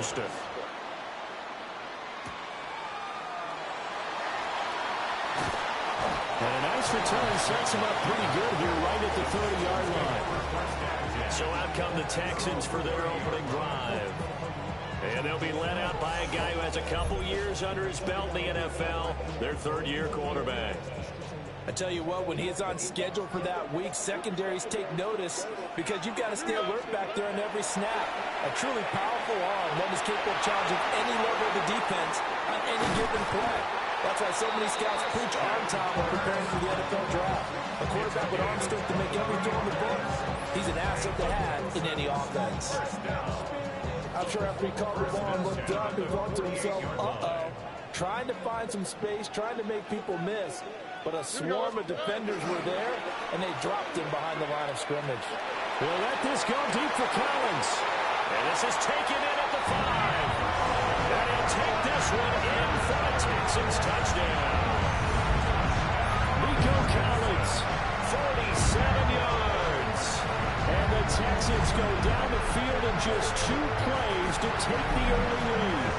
Houston. And a nice return sets him up pretty good here right at the 30-yard line. So out come the Texans for their opening drive. And they'll be led out by a guy who has a couple years under his belt in the NFL, their third-year quarterback. I tell you what, when he is on schedule for that week, secondaries take notice because you've got to stay alert back there on every snap. A truly powerful arm, one is capable of challenging any level of the defense on any given play. That's why so many scouts preach arm time when preparing for the NFL draft. A quarterback with arm strength to make every throw in the book. He's an asset to have in any offense. I'm sure after he caught the ball and looked up, he thought to himself, uh-oh. Trying to find some space, trying to make people miss. But a swarm of defenders were there, and they dropped him behind the line of scrimmage. We'll let this go deep for Collins. And this is taken in at the 5. And he'll take this one in for a Texans touchdown. Nico Collins, 47 yards. And the Texans go down the field in just 2 plays to take the early lead.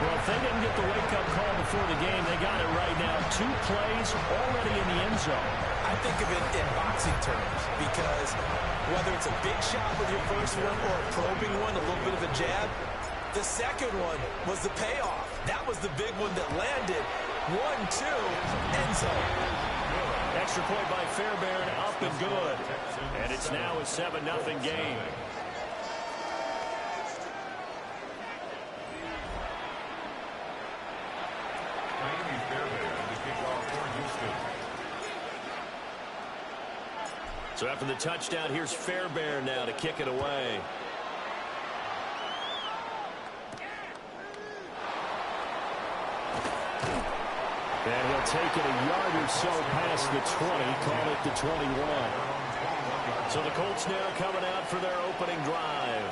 Well, if they didn't get the wake-up call before the game, they got it right now. 2 plays already in the end zone. I think of it in boxing terms because whether it's a big shot with your first one or a probing one, a little bit of a jab, the second one was the payoff. That was the big one that landed. 1-2, end zone. Extra point by Fairbairn, up and good. And it's now a 7-0 game. So after the touchdown, here's Fairbairn now to kick it away. And he'll take it a yard or so past the 20, call it the 21. So the Colts now coming out for their opening drive.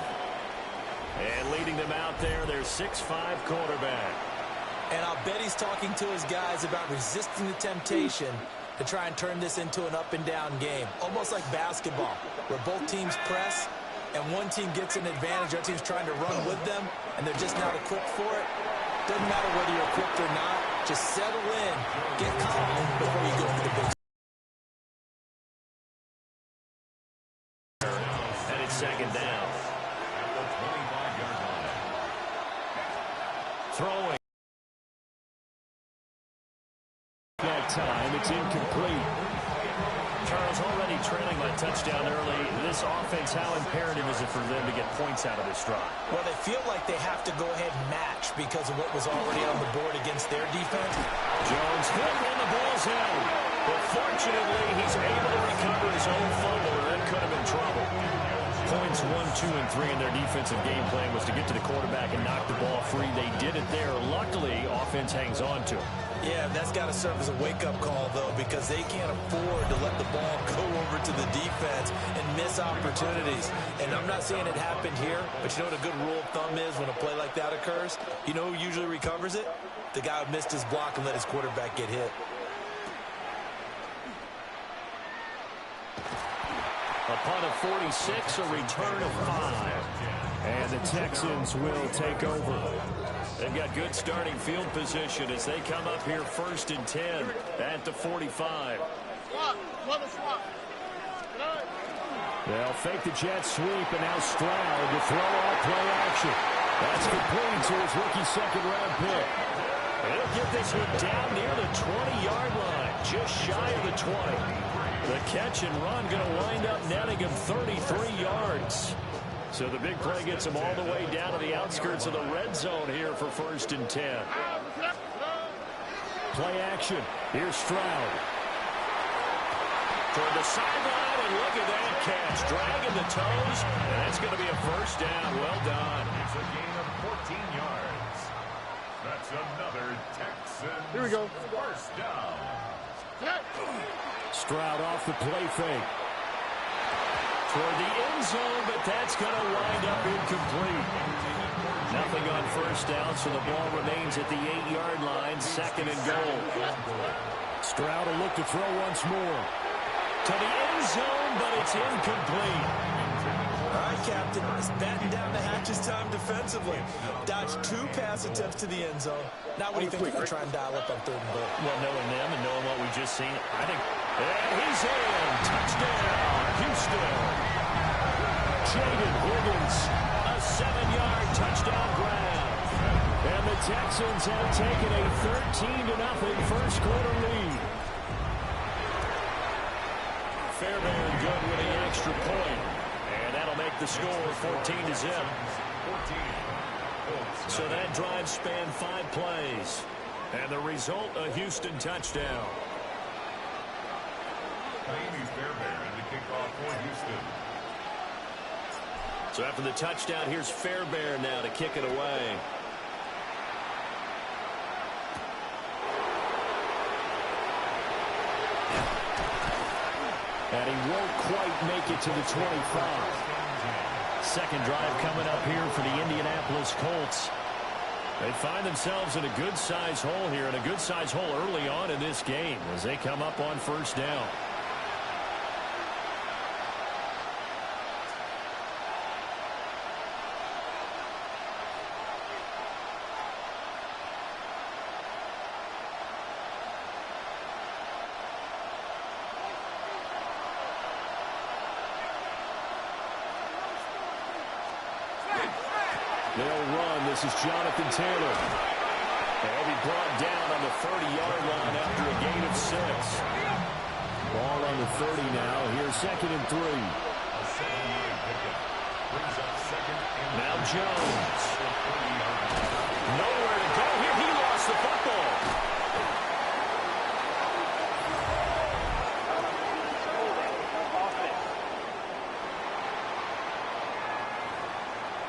And leading them out there, their 6'5" quarterback. And I'll bet he's talking to his guys about resisting the temptation to try and turn this into an up-and-down game. Almost like basketball, where both teams press, and one team gets an advantage, the other team's trying to run with them, and they're just not equipped for it. Doesn't matter whether you're equipped or not. Just settle in, get calm before you go for the big. And it's second down. Throwing. That time, it's incomplete. Charles, already trailing by touchdown early. This offense, how imperative is it for them to get points out of this drive? Well, they feel like they have to go ahead and match because of what was already on the board against their defense. Jones hit when the ball's in. But fortunately, he's able to recover his own fumble, or that could have been trouble. Points 1, 2, and 3 in their defensive game plan was to get to the quarterback and knock the ball free. They did it there. Luckily, offense hangs on to it. Yeah, that's got to serve as a wake-up call, though, because they can't afford to let the ball go over to the defense and miss opportunities. And I'm not saying it happened here, but you know what a good rule of thumb is when a play like that occurs? You know who usually recovers it? The guy who missed his block and let his quarterback get hit. A punt of 46, a return of 5. And the Texans will take over. They've got good starting field position as they come up here 1st and 10 at the 45. They'll fake the jet sweep, and now Stroud to throw off play action. That's complete to his rookie second-round pick. They'll get this one down near the 20-yard line, just shy of the 20. The catch and run going to wind up netting him 33 yards. So the big play gets him all the way down to the outskirts of the red zone here for 1st and 10. Play action. Here's Stroud. Toward the sideline, and look at that catch. Dragging the toes, and that's going to be a first down. Well done. It's a gain of 14 yards. That's another Texans. Here we go. First down. Stroud off the play fake. Toward the end zone, but that's going to wind up incomplete. Nothing on first down, so the ball remains at the 8-yard line, 2nd and goal. Stroud will look to throw once more. To the end zone, but it's incomplete. All right, Captain, is batten down the hatches time defensively. Dodged 2 pass attempts to the end zone. Now what do you think they're going to try and dial up on 3rd and goal? Well, knowing them and knowing what we've just seen, I think... And he's in! Touchdown, Houston! Jaden Higgins, a 7-yard touchdown grab. And the Texans have taken a 13-0 first quarter lead. Fairbairn good with the extra point. And that'll make the score 14-0. So that drive spanned 5 plays. And the result, a Houston touchdown. Amy Fairbairn to kick off for Houston. So after the touchdown, here's Fairbairn now to kick it away. And he won't quite make it to the 25. Second drive coming up here for the Indianapolis Colts. They find themselves in a good-sized hole here, and a good-sized hole early on in this game as they come up on first down. They'll run. This is Jonathan Taylor. They'll be brought down on the 30-yard line after a gain of 6. Ball on the 30 now. Here's 2nd and 3. Now Jones. Nowhere to go here. He lost the football.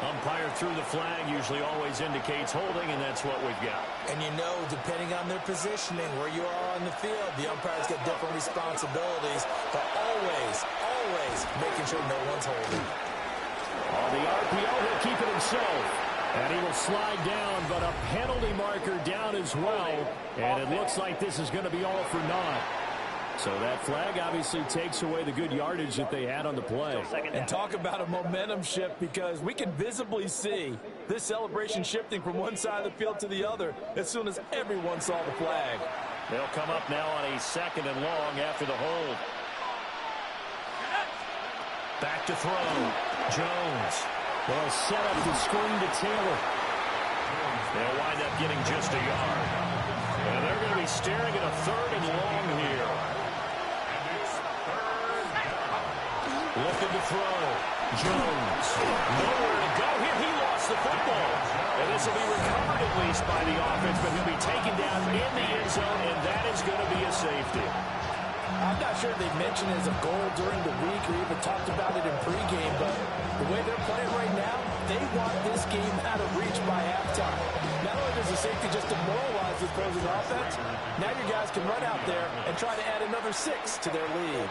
Umpire threw the flag, usually always indicates holding, and that's what we've got. And you know, depending on their positioning, where you are on the field, the umpire's got different responsibilities, but always making sure no one's holding. On the RPO, he'll keep it himself. And he will slide down, but a penalty marker down as well. And it looks like this is going to be all for naught. So that flag obviously takes away the good yardage that they had on the play. And talk about a momentum shift, because we can visibly see this celebration shifting from one side of the field to the other as soon as everyone saw the flag. They'll come up now on a 2nd and long after the hold. Back to throw. Jones. They'll set up the screen to Taylor. They'll wind up getting just a yard. And they're going to be staring at a 3rd and long here. Looking to throw. Jones. Nowhere to go here. He lost the football. And this will be recovered at least by the offense, but he'll be taken down in the end zone, and that is going to be a safety. I'm not sure they mentioned it as a goal during the week or even talked about it in pregame, but the way they're playing right now, they want this game out of reach by halftime. Not only does the safety just demoralize the opposing offense, now your guys can run out there and try to add another 6 to their lead.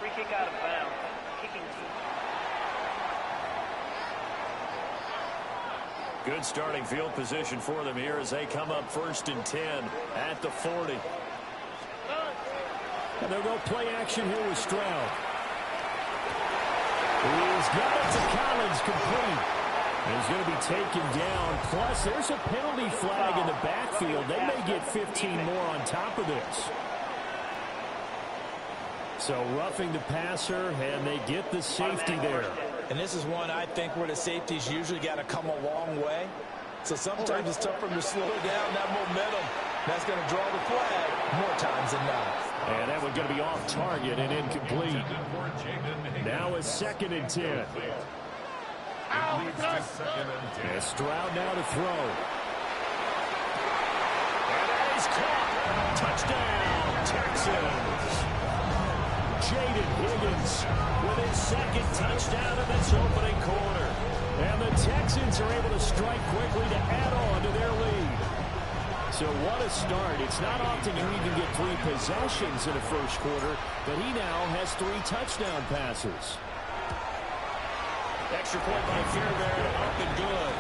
Free kick out of bounds. Kicking team. Good starting field position for them here as they come up 1st and 10 at the 40. And they'll go play action here with Stroud. He's got it to Collins, complete. He's going to be taken down. Plus, there's a penalty flag in the backfield. They may get 15 more on top of this. So roughing the passer, and they get the safety there. And this is one, I think, where the safety's usually got to come a long way. So sometimes it's tough for them to slow down that momentum. That's going to draw the flag more times than not. And that one's going to be off target and incomplete. Now it's 2nd and 10. And Stroud now to throw. And that is caught. Touchdown, Texans. Jaden Higgins with his 2nd touchdown in this opening quarter. And the Texans are able to strike quickly to add on to their lead. So what a start. It's not often you even get 3 possessions in the first quarter, but he now has 3 touchdown passes. Extra point by Fairbairn, up and good.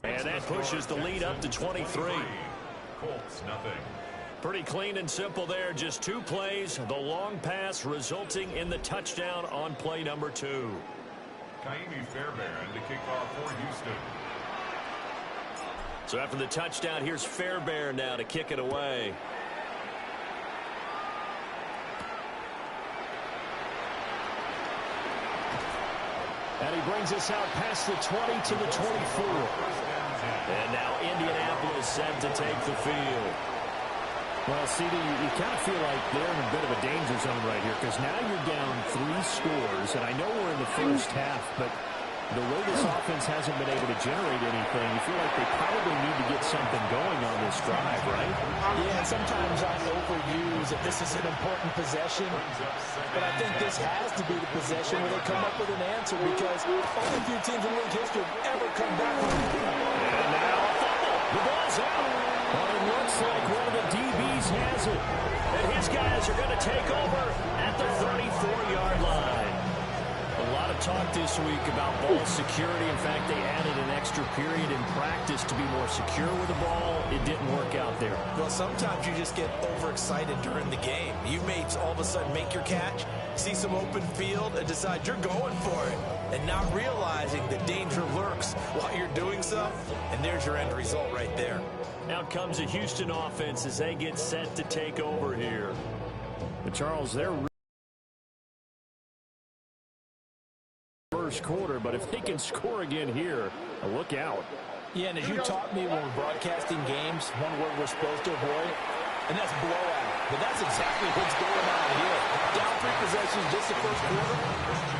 And that pushes the lead up to 23. Colts, nothing. Pretty clean and simple there. Just 2 plays. The long pass resulting in the touchdown on play number 2. Kaimi Fairbairn to kick off for Houston. So after the touchdown, here's Fairbairn now to kick it away. And he brings us out past the 20 to the 24. And now Indianapolis set to take the field. Well, CD, you kind of feel like they're in a bit of a danger zone right here because now you're down 3 scores, and I know we're in the first half, but the way this offense hasn't been able to generate anything, you feel like they probably need to get something going on this drive, right? Yeah, sometimes I overuse that this is an important possession, but I think this has to be the possession where they come up with an answer because only a few teams in league history have ever come back from it. And now a fumble. The ball's out. But it looks like one of the DBs has it. And his guys are going to take over at the 34-yard line. A lot of talk this week about ball security. In fact, they added an extra period in practice to be more secure with the ball. It didn't work out there. Well, sometimes you just get overexcited during the game. You may all of a sudden make your catch, see some open field, and decide you're going for it, and not realizing the danger lurks while you're doing so, and there's your end result right there. Out comes a Houston offense as they get set to take over here. But Charles, they're first quarter, but if they can score again here, look out. Yeah, and as you taught me when we're broadcasting games, one word we're supposed to avoid, and that's blowout. But that's exactly what's going on here. Down 3 possessions just the first quarter.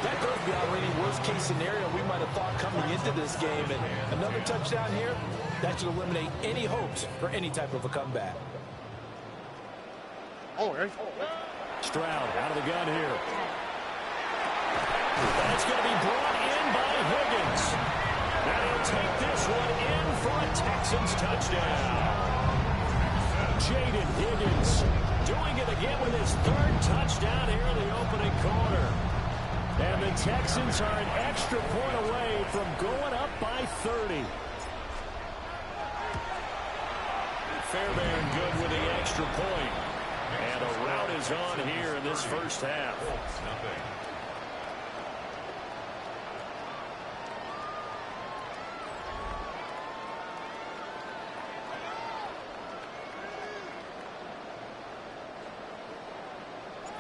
That goes beyond any worst-case scenario we might have thought coming into this game. And another touchdown here, that should eliminate any hopes for any type of a comeback. Stroud out of the gun here. That's going to be brought in by Higgins. And he'll take this one in for a Texans touchdown. Jaden Higgins doing it again with his 3rd touchdown here in the opening quarter. And the Texans are an extra point away from going up by 30. Fairbairn good with the extra point. And a rout is on here in this first half.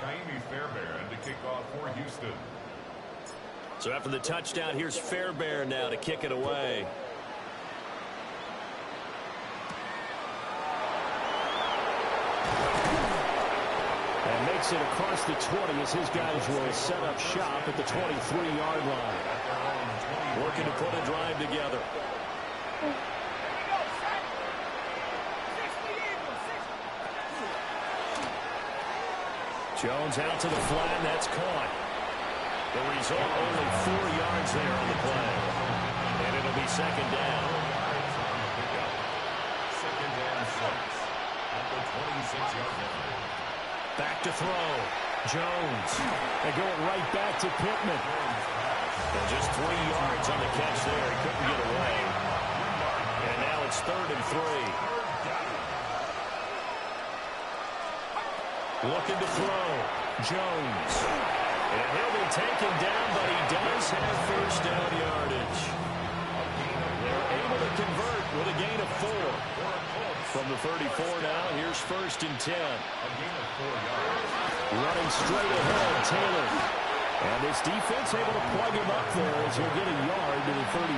Kaimi Fairbairn to kick off for Houston. So after the touchdown, here's Fairbairn now to kick it away. And makes it across the 20 as his guys will set up shop at the 23-yard line. Working to put a drive together. Jones out to the flat, and that's caught. The result, only 4 yards there on the play. And it'll be second down. Second and 6 at the 26-yard line. Back to throw. Jones. They go right back to Pittman. And just 3 yards on the catch there. He couldn't get away. And now it's 3rd and 3. Looking to throw. Jones. And he'll be taken down, but he does have first down yardage. They're able to convert with a gain of 4. From the 34 now, here's 1st and 10. A gain of 4 yards. Running straight ahead, Taylor. And this defense able to plug him up there as he'll get a yard to the 35.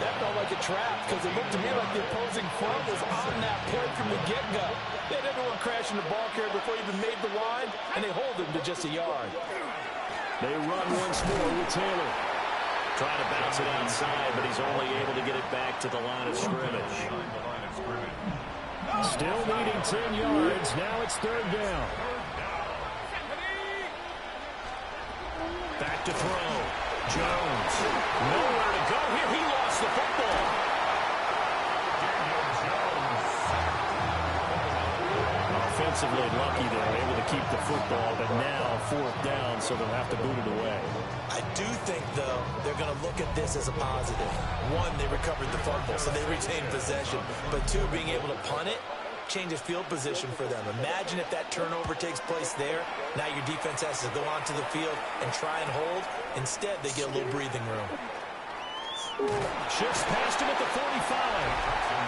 That felt like a trap because it looked to me like the opposing front was on that play from the get-go. They had everyone crashing the ball carrier before he even made the line, and they hold him to just a yard. They run once more with Taylor. Trying to bounce it outside, but he's only able to get it back to the line of scrimmage. Still needing 10 yards. Now it's 3rd down. Back to throw. Jones. Nowhere to go here. He lost the football. defensively lucky they're able to keep the football, but now 4th down, so they'll have to boot it away. I do think, though, they're going to look at this as a positive. One, they recovered the fumble, so they retained possession. But two, being able to punt it changes field position for them. Imagine if that turnover takes place there. Now your defense has to go onto the field and try and hold. Instead, they get a little breathing room. Shifts past him at the 45.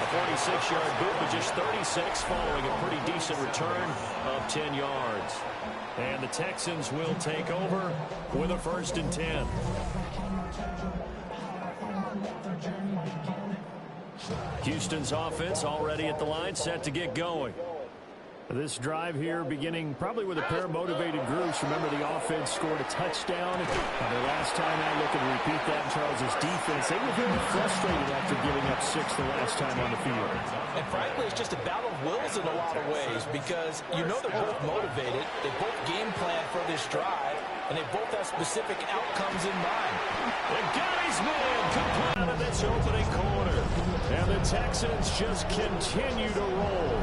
A 46-yard boot with just 36 following a pretty decent return of 10 yards. And the Texans will take over with a 1st and 10. Houston's offense already at the line, set to get going. This drive here beginning probably with a pair of motivated groups. Remember, the offense scored a touchdown. The last time I look and repeat that, Charles' defense, they were very frustrated after giving up 6 the last time on the field. And frankly, it's just a battle of wills in a lot of ways because you know they're both motivated. They both game plan for this drive, and they both have specific outcomes in mind. And got his man complete out of this opening quarter. And the Texans just continue to roll.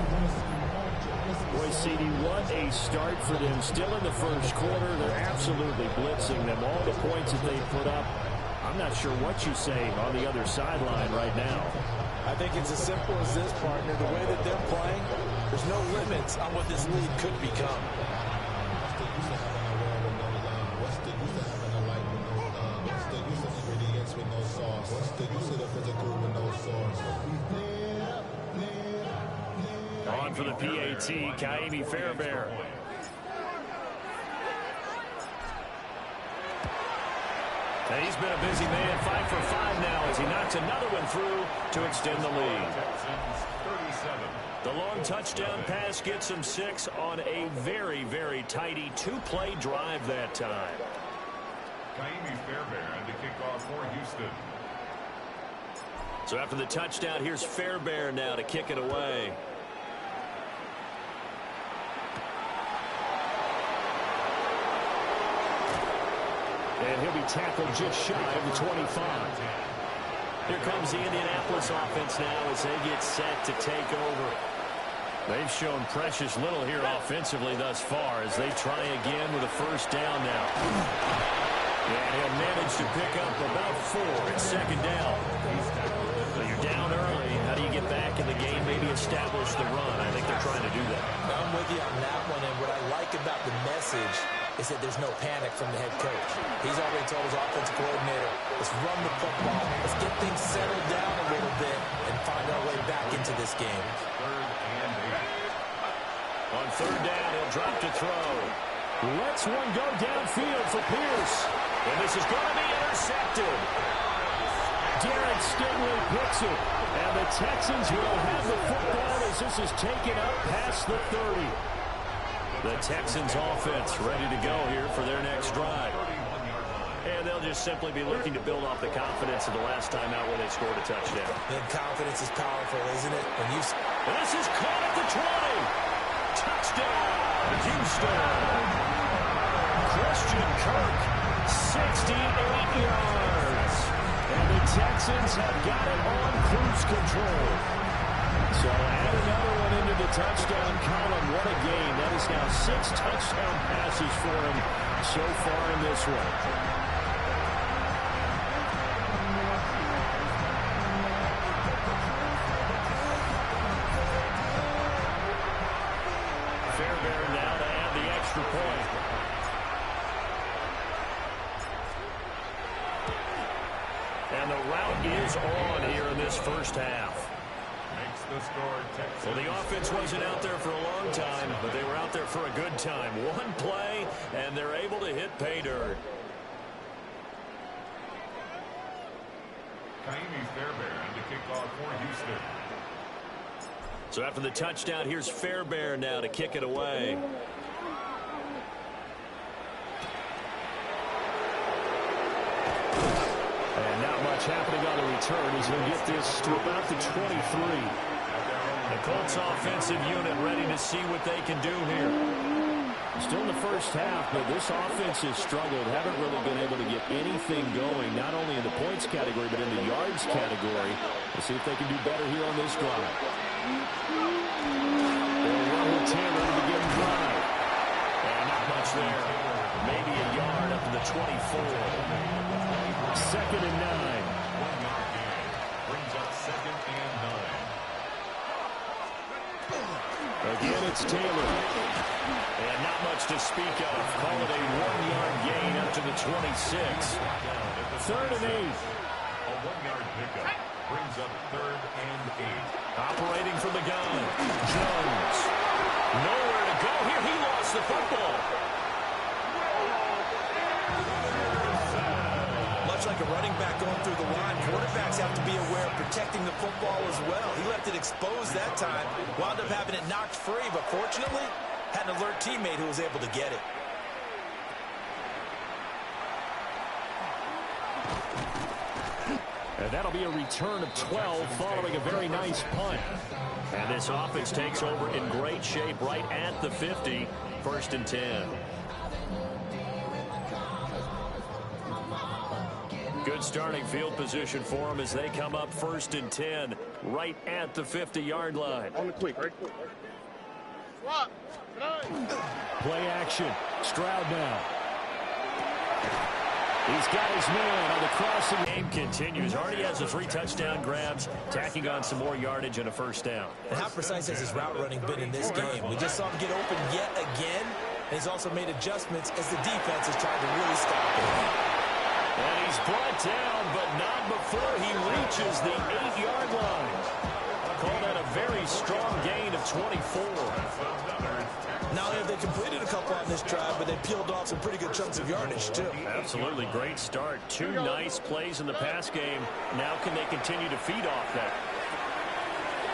Boy, CD, what a start for them. Still in the first quarter. They're absolutely blitzing them. All the points that they put up, I'm not sure what you say on the other sideline right now. I think it's as simple as this, partner. The way that they're playing, there's no limits on what this lead could become. On for the PAT, Kaimi Fairbairn. And he's been a busy man, 5 for 5 now as he knocks another one through to extend the lead. The long touchdown pass gets him 6 on a very, very tidy 2-play drive that time. Kaimi Fairbairn to kick off for Houston. So after the touchdown, here's Fairbairn now to kick it away. And he'll be tackled just shy of the 25. Here comes the Indianapolis offense now as they get set to take over. They've shown precious little here offensively thus far as they try again with a 1st down now. And he'll manage to pick up about 4 at 2nd down. So you're down early. How do you get back in the game? Maybe establish the run. I think they're trying to do that. I'm with you on that one, and what I like about the message is that there's no panic from the head coach. He's already told his offensive coordinator, let's run the football, let's get things settled down a little bit and find our way back into this game. On 3rd down, he'll drop to throw. Lets one go downfield for Pierce. And this is going to be intercepted. Derek Stingley picks it. And the Texans will have the football as this is taken up past the 30. The Texans offense ready to go here for their next drive. And they'll just simply be looking to build off the confidence of the last time out when they scored a touchdown. And confidence is powerful, isn't it? When you... This is caught at the 20. Touchdown, Houston. Christian Kirk, 68 yards. And the Texans have got it on cruise control. So add another one into the touchdown column. What a game. That is now 6 touchdown passes for him so far in this one. Fairbairn now to add the extra point. And the route is on here in this first half. The score, Texans. Well, the offense wasn't out there for a long time, but they were out there for a good time. One play, and they're able to hit pay dirt. Kaimi Fairbairn to kick off for Houston. So after the touchdown, here's Fairbairn now to kick it away. And not much happening on the return. He's going to get this to about the 23. The Colts offensive unit ready to see what they can do here. Still in the first half, but this offense has struggled. Haven't really been able to get anything going, not only in the points category, but in the yards category. We'll see if they can do better here on this drive. They'll run with Taylor to begin the drive. And not much there. Maybe a yard up to the 24. 2nd and 9. 1 yard gain. Brings up 2nd and 9. Again, it's Taylor. And not much to speak of. Call it a 1-yard gain up to the 26. 3rd and 8. A 1-yard pickup. Brings up 3rd and 8. Operating from the gun. Jones. Nowhere to go here. He lost the football. Much like a running back going through the line, quarterbacks have to be aware of protecting the football as well. He left it exposed that time, wound up having it knocked free, but fortunately, had an alert teammate who was able to get it. And that'll be a return of 12 following a very nice punt. And this offense takes over in great shape right at the 50. 1st and 10. Good starting field position for them as they come up 1st and 10 right at the 50-yard line. On the quick, right? Play action. Stroud now. He's got his man on the crossing. Game continues. Already has the 3 touchdown grabs, tacking on some more yardage and a 1st down. And how precise has his route running been in this game? We just saw him get open yet again, and he's also made adjustments as the defense has tried to really stop him. And he's brought down, but not before he reaches the 8-yard line. Call that a very strong gain of 24. Not only have they completed a couple on this drive, but they peeled off some pretty good chunks of yardage, too. Absolutely great start. 2 nice plays in the pass game. Now can they continue to feed off that?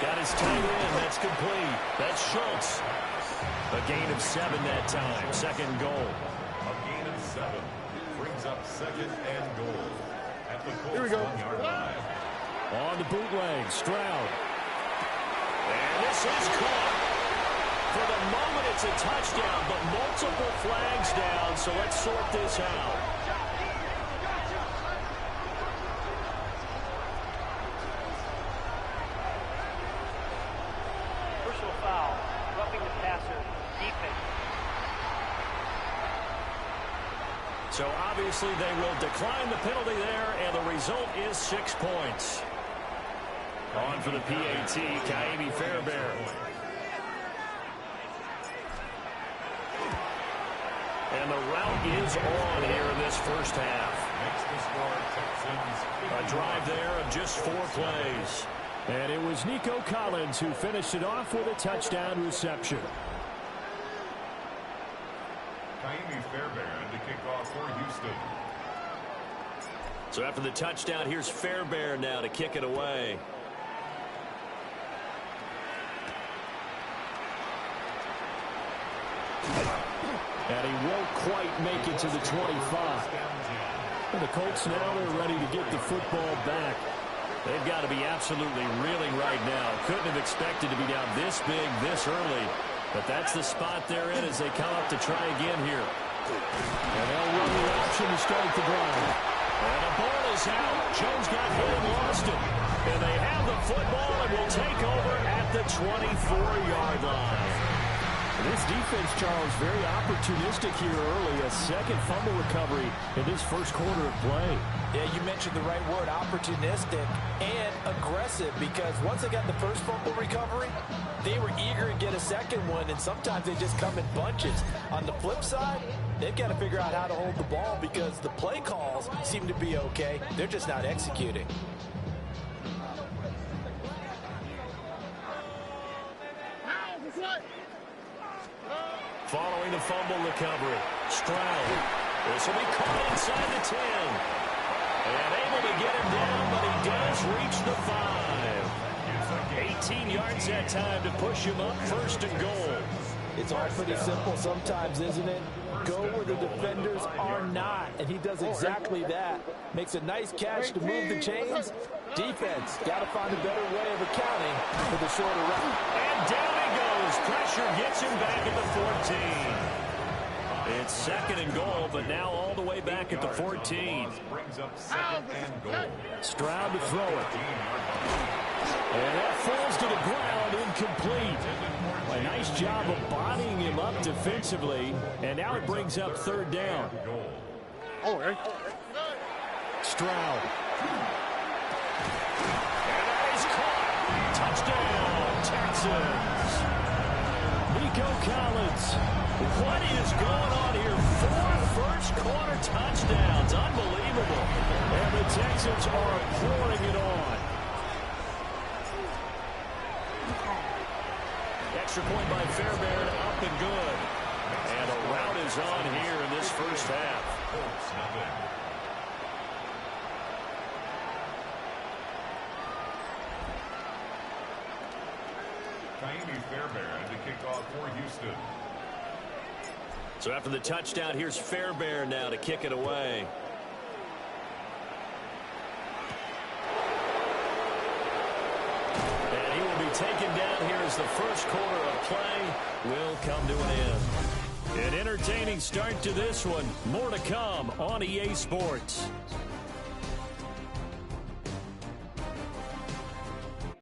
Got his tight end. That's complete. That's Schultz. A gain of 7 that time. 2nd goal. A gain of 7. Brings up 2nd and goal. At the Colts' Here we go. 1-yard line. On the bootleg, Stroud. And this is caught. For the moment, it's a touchdown, but multiple flags down, so let's sort this out. Personal foul. Roughing the passer. Defense. So obviously they will decline the penalty there, and the result is 6 points. On for the PAT, Kaimi Fairbairn. And the route is on here in this 1st half. Makes the score Texans. A drive there of just 4 plays. And it was Nico Collins who finished it off with a touchdown reception. Kaimi Fairbairn to kick off for Houston. So after the touchdown, here's Fairbairn now to kick it away. And he won't quite make it to the 25. And the Colts now are ready to get the football back. They've got to be absolutely reeling right now. Couldn't have expected to be down this big this early. But that's the spot they're in as they come up to try again here. And they'll run the option to start the drive. And the ball is out. Jones got hit and lost it. And they have the football and will take over at the 24-yard line. This defense, Charles, very opportunistic here early. A 2nd fumble recovery in this 1st quarter of play. Yeah, you mentioned the right word, opportunistic and aggressive, because once they got the 1st fumble recovery, they were eager to get a 2nd one, and sometimes they just come in bunches. On the flip side, they've got to figure out how to hold the ball because the play calls seem to be okay. They're just not executing. Following the fumble recovery, Stroud. This will be caught inside the 10. And able to get him down, but he does reach the 5. 18 yards that time to push him up 1st and goal. It's all pretty simple sometimes, isn't it? Go where the defenders are not, and he does exactly that. Makes a nice catch to move the chains. Defense, got to find a better way of accounting for the shorter route. And down he goes. Pressure gets him back at the 14. It's 2nd and goal, but now all the way back at the 14. Brings up 2nd and goal. Stroud to throw it. And that falls to the ground, incomplete. boy, nice job of bodying him up defensively. And now it brings up third down. Stroud. And that is caught. Touchdown, Texans. Nico Collins. What is going on here? 4 first-quarter touchdowns. Unbelievable. And the Texans are pouring it on. Extra point by Fairbairn, up and good. And a rout is on here in this first half. Fairbairn to kick off for Houston. So after the touchdown, here's Fairbairn now to kick it away. And he will be taken down here as the first quarter of play will come to an end. An entertaining start to this one. More to come on EA Sports.